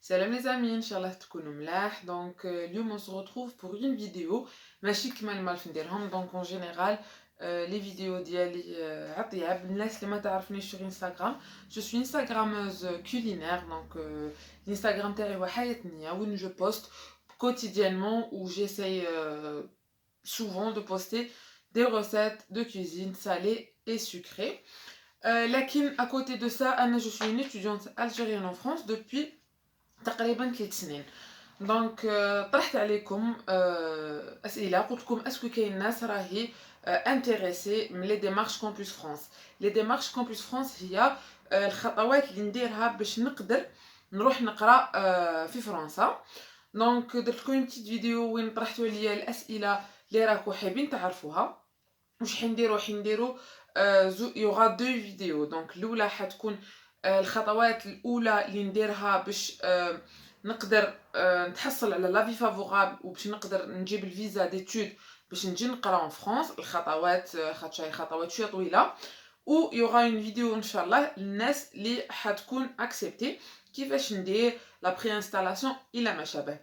Salam les amis, Inch'Allah تكونوا ملاح. اليوم on se retrouve pour une vidéo ماشي كيما المعرف نديرهم. Donc en général les vidéos ديالي عطياب الناس اللي ما تعرفنيش sur Instagram. Je suis Instagrammeuse culinaire. l'Instagram تاعي هو حياة نية وين je poste quotidiennement où j'essaye souvent de poster des recettes de cuisine salée et sucrée. لكن à côté de ça, je suis une étudiante algérienne en France depuis تقريبا 3 سنين. طرحت عليكم اسئله، قلت لكم اسكو كاين ناس راهي انتريسي من لي ديمارش كامبوس فرانس. لي ديمارش كامبوس فرانس هي الخطوات اللي نديرها باش نقدر نروح نقرا في فرنسا. درت لكم une petite فيديو وين طرحتوا عليا الاسئله اللي راكم حابين تعرفوها. واش حنديرو يوغا دو فيديو. الاولى حتكون الخطوات الاولى اللي نديرها باش نقدر نتحصل على لافي فافورابل وباش نقدر نجيب الفيزا ديتود باش نجي نقرا en فرانس. الخطوات خاطش خطوات شويه طويله، و يوغا اون فيديو ان شاء الله للناس اللي حتكون اكسبتي كيفاش ندير لا بري انستالاسيون الى ما شابه.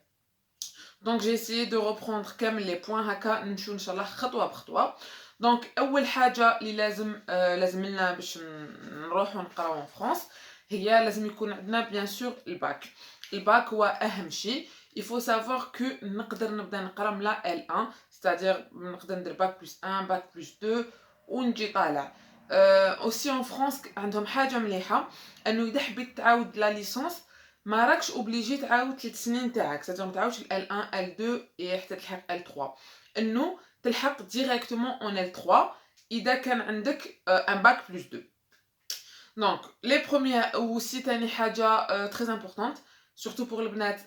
j'ai essayé de reprendre كامل لي بوين هكا نمشيو ان شاء الله خطوه بخطوه. اول حاجه اللي لازم لنا باش نروحو نقراو en فرانس هي لازم يكون عندنا بيان سور الباك هو اهم شيء. il faut savoir que نقدر نبدا نقرا من لا L1 c'est-à-dire نقدر ندير باك بلس 1 باك بلس 2 ونجي طالع. اوسي en فرانس عندهم حاجه مليحه انه اذا حبيت تعاود لا ليسونس ما راكش اوبليجي تعاود 3 سنين تاعك، c'est-à-dire ما تعاودش L1 L2 حتى تلحق L3، انه تلحق ديريكتومون en L3 اذا كان عندك ان باك بلس 2. les premières aussi تاني حاجه très importante surtout pour البنات.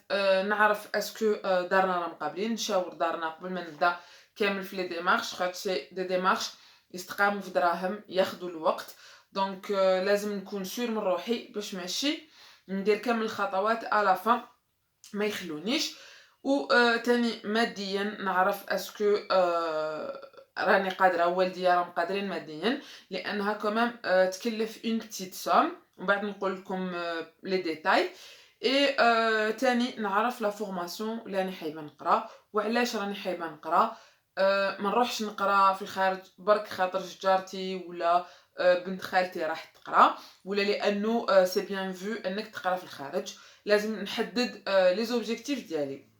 نعرف اسكو دارنا راه مقابلين، نشاور دارنا قبل ما نبدا كامل في لي ديمارش، خاطر سي دي ديمارش يستقاموا في دراهم ياخذوا الوقت. لازم نكون سور من روحي باش ماشي ندير كامل الخطوات على فان ما يخلونيش. و تاني ماديا نعرف اسكو راني قادره، والديا راهم قادرين ماديا، لانها كمان تكلف اون بتيت سوم ومن بعد نقول لكم لي ديتاي. تاني نعرف لا فورماسيون اللي راني حايبه نقرا وعلاش راني حايبه نقرا. ما نروحش نقرا في الخارج برك خاطر جارتي ولا بنت خالتي راح تقرا، ولا لانه سي بيان فو انك تقرا في الخارج. لازم نحدد لي زوبجيكتيف ديالي.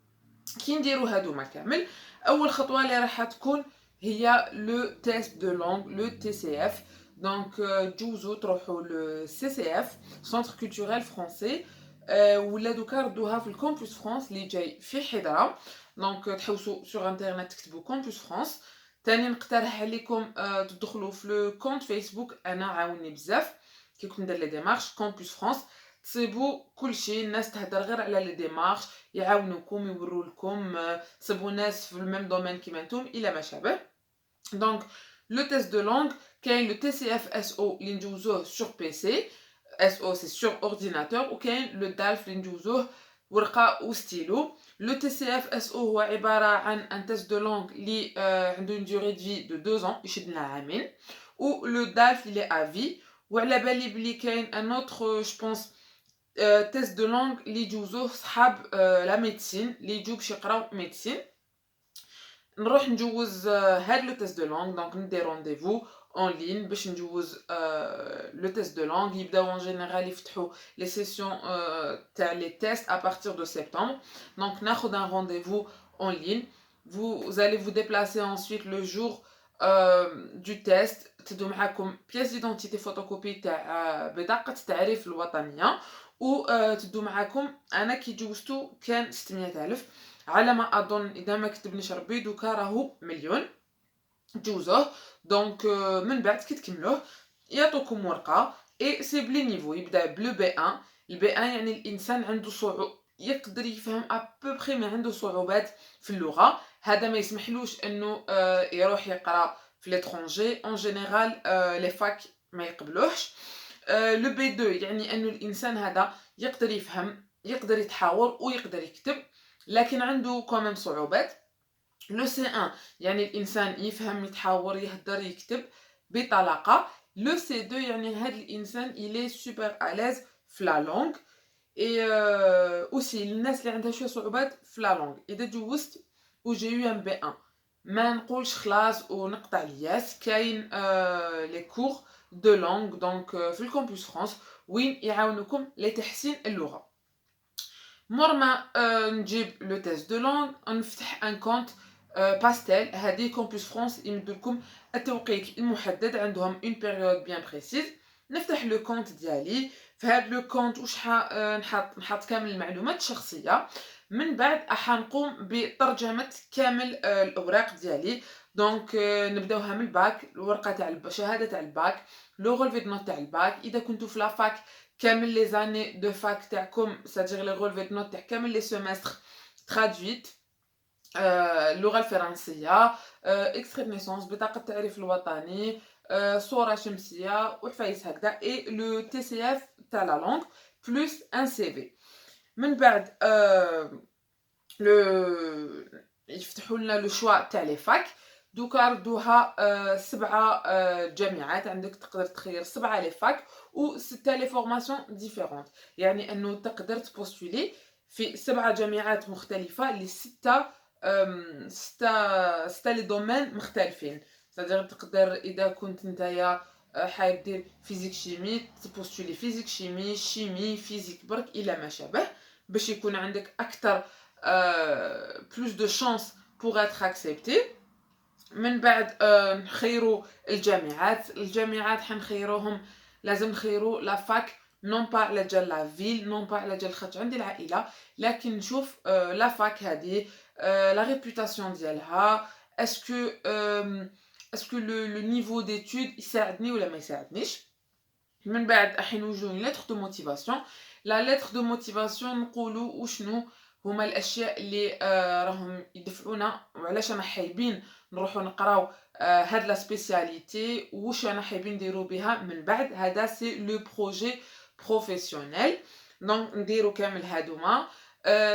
كي نديرو هادوما كامل، اول خطوه اللي راح تكون هي لو تيست دو لونغ، لو تي سي اف. تجوزو تروحوا لو سي سي اف سنتر كولتوريل فرونسي، ولا دوكا ردوها في الكامبوس فرانس اللي جاي في حضره. تحوسوا سور انترنت تكتبوا كامبوس فرانس. تاني نقترح عليكم تدخلوا في لو كونت فيسبوك، انا عاوني بزاف كي كنت ندير لي ديمارش كامبوس فرانس. تصيبوا كلشي، الناس تهدر غير على لي ديمارش، يعاونوكم يوروا لكم، تصيبوا ناس في الميم دومين كيما نتوما الى ما شابه. لو تيست دو لونغ كاين لو تي سي اف اس او اللي ندوزوه سور بي سي، اس او سي سور اورديناتور، وكاين لو دالف اللي ندوزوه ورقه وستيلو. لو تي سي اف اس او هو عباره عن ان تيست دو لونغ اللي عنده اون ديوري دو في دو 2 ans، يشد لنا عامين. و لو دالف اللي افي. وعلى بالي بلي كاين ان اوتر جو بونس تيست دو لونغ اللي يجوزوه صحاب لا ميديسين اللي يجوا باش يقراو ميديسين. نروح نجوز هاد لو تيست دو لونغ. ندير رونديفو اون لين باش نجوز لو تيست دو لونغ. يبداو ان جينيرال يفتحوا لي سيسيون تاع لي تيست à partir de septembre. ناخذ un rendez-vous en ligne. Vous allez vous déplacer ensuite le jour du test. تدو معاكم بياس ديدونتيتي فوتوكوبي تاع بطاقه التعريف الوطنيه، و تدو معاكم. انا كي جوزتو كان 600,000 على ما اظن، اذا ما كتبنيش ربي دوكا راهو مليون جوزوه. من بعد كي تكملوه يعطوكم ورقه اي سي بلي نيفو. يبدا بلو بي 1. البي 1 يعني الانسان عنده صعوبه، يقدر يفهم ابوبري ما عنده صعوبات في اللغه. هذا ما يسمحلوش انه يروح يقرا في لترونجي اون جينيرال، لي فاك ما يقبلوهش. لو بي 2 يعني انه الانسان هذا يقدر يفهم، يقدر يتحاور ويقدر يكتب، لكن عنده كمان صعوبات. لو سي 1 يعني الانسان يفهم يتحاور يهدر يكتب بطلاقه. لو سي 2 يعني هذا الانسان الي سوبر اليز في لا لونغ. et aussi الناس اللي عندها شوية صعوبات في la langue إذا جوزت و j'ai eu un B1 ما نقولش خلاص ونقطع الياس كاين les cours de langue donc في الكامبوس فرانس وين يعاونوكم لتحسين اللغة. مور ما نجيب لو تيست دو لونغ نفتح ان كونت باستيل. هذه كامبوس فرانس يمدلكم التوقيت المحدد عندهم اون بيريود بيان بريسيز. نفتح لو كونت ديالي في هذا لو كونت واش نحط كامل المعلومات الشخصيه. من بعد راح نقوم بترجمه كامل الاوراق ديالي. دونك نبداوها من الباك، الورقه تاع الشهاده تاع الباك، لو رولفي دو نوت تاع الباك. اذا كنتو في لافاك كامل لي زاني دو فاك تاعكم سادير لي رولفي دو نوت تاع كامل لي سيمستر ترادويت، اللغه الفرنسيه، اكستري نيسونس، بطاقه التعريف الوطني، صوره شمسيه وحفايس هكذا، اي لو تي سي اف تاع لا لونغ بلس ان سي في. من بعد لو يفتحوا لنا لو شوا تاع لي فاك. دوكا ردوها 7 جامعات، عندك تقدر تخير 7 لي فاك و 6 لي فورماسيون ديفيرونت، يعني انه تقدر تبوستولي في 7 جامعات مختلفه ل 6 6 لي دومين مختلفين. صدق تقدر اذا كنت نتايا حابب دير فيزيك شيمي تبوستولي فيزيك شيمي، شيمي فيزيك برك الى ما شابه، باش يكون عندك اكثر plus de chances pour être accepté. من بعد نخيروا الجامعات حنخيروهم، لازم نخيروا لا فاك نون با على جال لا فيل، نون با على جال خاطر عندي العائله، لكن نشوف لا فاك هذه لا ريبوتاسيون ديالها، اسكو لو نيفو ديتود يساعدني ولا ما يساعدنيش. من بعد راح نوجدوا لتر دو موتيفاسيون. لا لتر دو موتيفاسيون نقولوا وشنو هما الاشياء اللي راهم يدفعونا وعلاش انا حايبين نروحوا نقراو هاد لا سبيسياليتي، واش انا حايبين نديرو بها من بعد. هذا سي لو بروجي بروفيسيونيل. دونك نديرو كامل هادوما.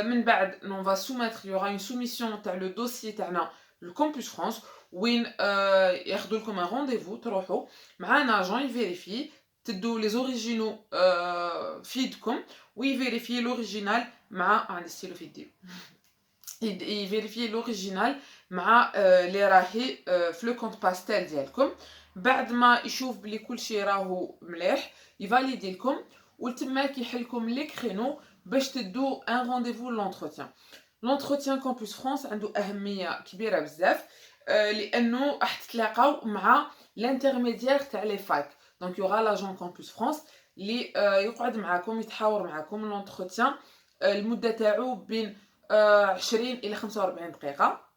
من بعد نون فا سوميتر يوغا اون سوميسيون تاع لو دوسيي تاعنا للكامبوس فرانس، وين ياخذوا لكم ان رونديفو تروحوا مع ان اجون يفيريفي، تدو لي زوريجينو في يدكم ويفيريفي لوريجينال مع عندي ستيلو في يدي، يفيريفي لوريجينال مع لي راهي في لو كونت باستيل ديالكم. بعد ما يشوف بلي كلشي راهو مليح يفاليدي لكم، وتما كيحلكم لي كرينو باش تدو ان رونديفو لونتروتيان. لونتروتيان كامبوس فرانس عنده اهميه كبيره بزاف، لانه راح تتلاقاو مع الانترميديير تاع لي فاك. دونك يوغا لاجون كامبوس فرانس اللي يقعد معاكم يتحاور معاكم. لونتروتيان المده تاعو بين 20 الى 45 دقيقه.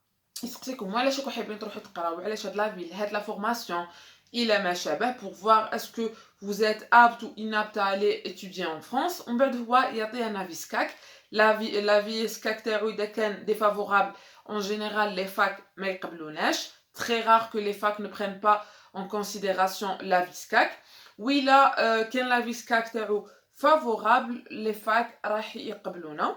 يسقسيكم علاش راكم حابين تروحوا تقراو، علاش هاد لا فيل، هاد لا فورماسيون الى ما شابه، pour voir est-ce que vous êtes apte ou inapte à aller étudier en France. ومن بعد هو يعطي un avis SCAC. l'avis SCAC تاعو اذا كان défavorable en général les facs ما يقبلوناش. très rare que les facs ne prennent pas en considération l'avis SCAC. وإلا كان l'avis SCAC تاعو favorable les facs راح يقبلونا.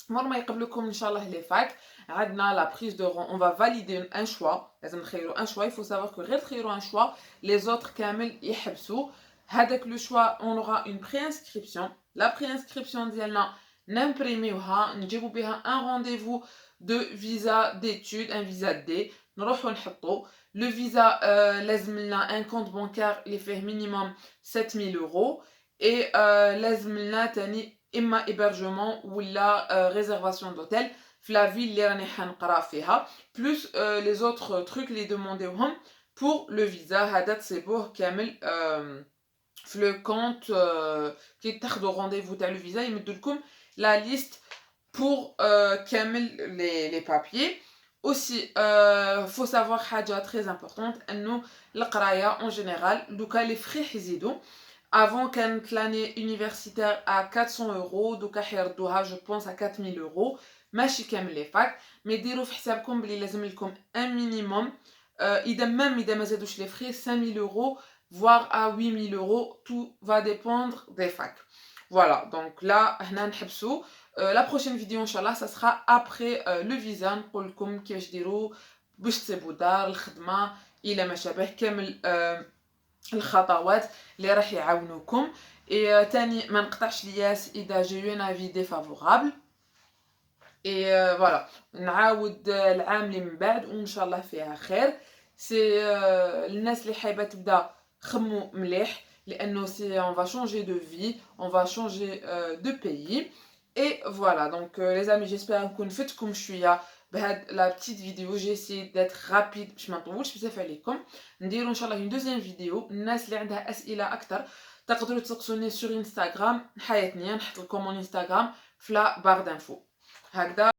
مور ما يقبلوكم ان شاء الله لي فاك عندنا لا بريز دو رون، اون فا فاليدي ان شوا. لازم نخيروا ان شوا. يفو سافوار كو غير تخيروا ان شوا لي زوتر كامل يحبسوا. هذاك لو شوا اون اورا اون بري انسكريبسيون. لا بري انسكريبسيون ديالنا نمبريميوها، نجيبوا بها ان رونديفو دو فيزا ديتود، ان فيزا دي نروحوا نحطوا لو فيزا. لازم لنا ان كونت بانكار اللي فيه مينيموم 7000 يورو، اي لازم لنا تاني اما hébergement ولا réservation d'hôtel في لا فيل اللي راني حنقرا فيها، بلوس لي زوتر تروك اللي دومونديوهم بور لو فيزا. هذا تصيبوه كامل في لو كونت. كي تاخذوا رونديفو تاع لو فيزا يمدوا لكم لا ليست بور كامل لي بابيي. aussi faut savoir حاجه très importante انه القرايه en général دوكا لي فري حيزيدوا. Avant كانت l'année universitaire à 400 euros، دوكا حيردوها je pense à 4000 euros. ماشي كامل لي فاك، مي ديروا في حسابكم بلي لازم لكم ان مينيموم. اذا ما زادوش لي فري 5000 euros voire à 8000 euros. tout va dépendre des facs. Voilà, donc là هنا نحبسوا. la prochaine vidéo ان شاء الله ça sera après le visa. نقول لكم كيفاش ديروا باش تصيبوا دار الخدمه الى ما شابه، كامل الخطوات اللي راح يعاونوكم. et تاني ما نقطعش الياس اذا j'ai eu un avis défavorable. et voilà نعاود العام اللي من بعد وان شاء الله فيها خير. سي الناس اللي حابه تبدا خمو مليح لانه سي on va changer de vie, on va changer de pays. Et voilà donc les amis, j'espère نكون فدتكم شويه بهاد لا بتيت فيديو. جي سي ديت رابيد باش ما نطولش بزاف عليكم. نديرو ان شاء الله دوزيام فيديو. الناس اللي عندها اسئله اكثر تقدروا تسقسوني سور انستغرام حياتني، نحط لكم مون انستغرام في لا بار دانفو هكذا.